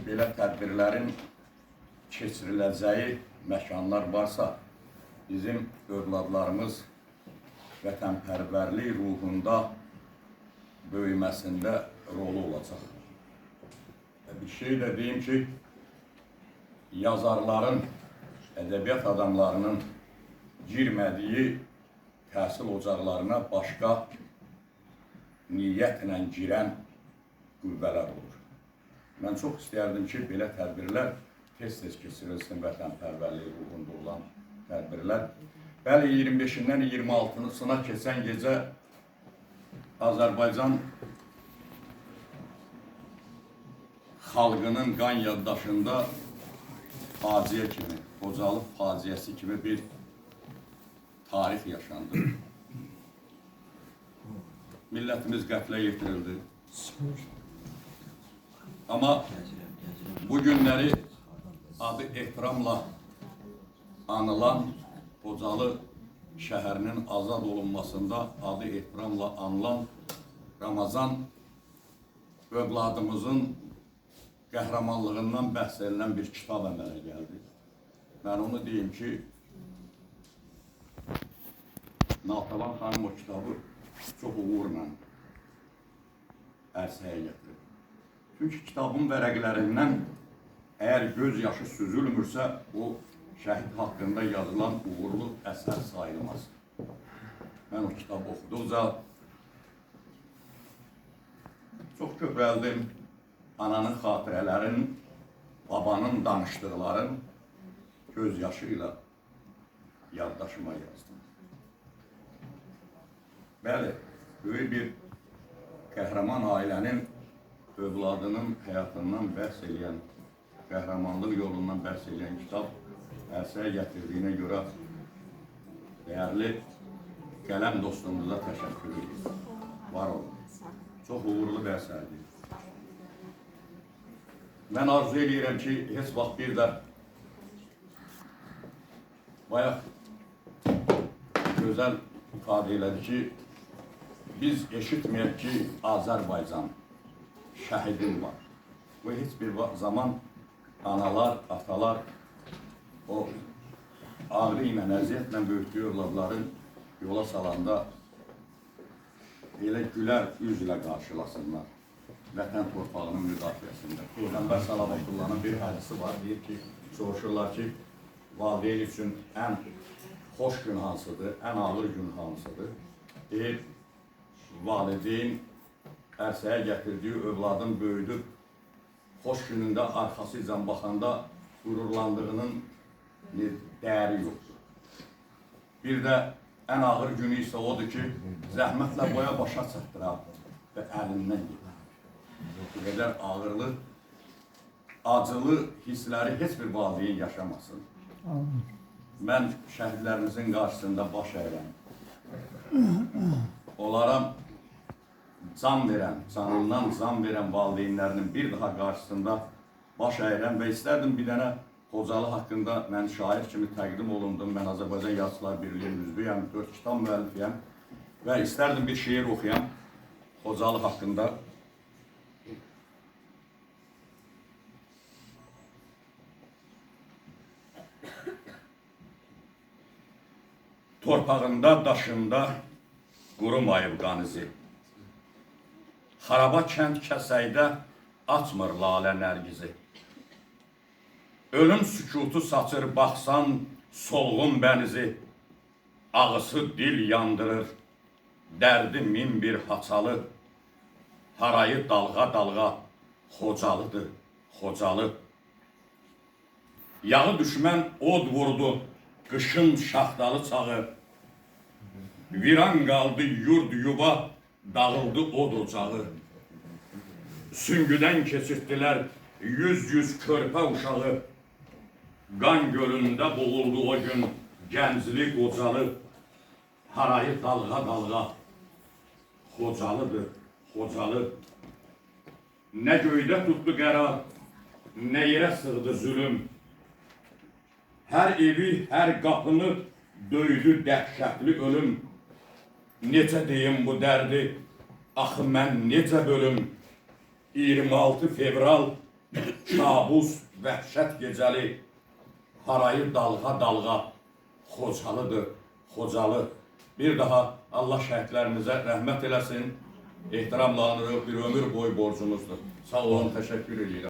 belə tədbirlərin keçiriləcəyi məkanlar varsa, bizim övladlarımız vətənpərvərlik ruhunda böyüməsində rolu olacaq. Bir şey də deyim ki, yazarların, ədəbiyyat adamlarının girmədiyi təhsil ocaqlarına başqa niyyətlə girən qüvvələr olur. Mən çox istəyərdim ki, belə tədbirlər tez-tez keçirilsin, vətənpərvərlik ruhunda olan tədbirlər. Bəli, 25-dən 26-sına keçən gecə Azərbaycan xalqının qan yaddaşında faciə kimi, Xocalı faciəsi kimi bir tarix yaşandı. Millətimiz qətlə yetirildi. Amma bu günləri adı ehtiramla anılan Xocalı şəhərinin azad olunmasında adı ehtiramla anılan Ramazan övladımızın qəhrəmanlığından bəhs edilən bir kitab əmələ gəldi. Mən onu deyim ki, Natəvan xanım o kitabı çox uğurla ərsəyə gətirib. Çünki kitabın vərəqlərindən əgər göz yaşı süzülmürsə, o şəhid haqqında yazılan uğurlu əsər sayılmaz. Mən o kitabı oxuduqca çox kövrəldim. Ananın xatirələrin, babanın danışdıqların göz yaşı ilə yaddaşıma yazdım. Bəli, böyük bir qəhrəman ailənin övladının həyatından bəhs edən, qəhrəmanlıq yolundan bəhs edən kitab ərsəyə gətirdiyinə görə dəyərli qələm dostumuza təşəkkür edir. Var olun. Çox uğurlu bir əsərdir. Mən arzu edirəm ki, heç vaxt bir də bayaq gözəl ifadə elədi ki, biz eşitməyək ki, Azərbaycan şəhidim var. Bu heç bir zaman analar, atalar o ağrı ilə, əziyyətlə böyütdüyü övladların yola salanda elə gülər üzlə qarşılasınlar. Vətən torpağının müdafiəsində. Peyğəmbər Salavatıllah'ın bir hədisi var, deyir ki, soruşurlar ki, valideyn üçün ən xoş gün hansıdır, ən ağır gün hansıdır? Deyir, valideyn ərsəyə gətirdiyi övladın böyüdüb, xoş günündə arxasıyla baxanda qürurlandığının dəyəri yoxdur. Bir də ən ağır günü isə odur ki, zəhmətlə boya başa çatdırar və əlindən gedir. Bu qədər ağırlı, acılı hissləri heç bir valideyn yaşamasın. Mən şəhidlərimizin qarşısında baş əyirəm. Onlara can verən, canından can verən valideynlərinin bir daha qarşısında baş əyirəm və istərdim bir dənə Xocalı haqqında mən şair kimi təqdim olundum. Mən Azərbaycan Yazıçılar Birliyinin üzvüyəm, 4 kitab müəllifiyəm və istərdim bir şeir oxuyam Xocalı haqqında. Torpağında, daşında qurumayıb qan izi. Xaraba kənd kəsəkdə açmır lalə nərgizi. Ölüm sükutu saçır baxsan solğun bənizi. Ağısı dil yandırır, dərdi min bir haçalı. Harayı dalğa dalğa Xocalıdır, Xocalı. Yağı düşmən od vurdu, qışın şaxtalı çağı. Viran qaldı yurd yuva, dağıldı od ocağı. Süngüdən keçirtdilər 100 körpə uşağı. Qan gölündə boğuldu o gün gəncli qocalı. Harayı dalğa dalğa Xocalıdır, Xocalı. Nə göydə tutdu qərar, nə yerə sığdı zülüm. Hər evi, hər qapını döydü dəhşətli ölüm. Necə deyim bu dərdi, axı mən necə bölüm? 26 fevral kabus, vəhşət gecəli, harayı dalğa-dalğa, Xocalıdır, Xocalı. Bir daha Allah şəhidlərimizə rəhmət eləsin, ehtiramla anırıq, bir ömür boyu borcumuzdur. Sağ olun, təşəkkür edirəm.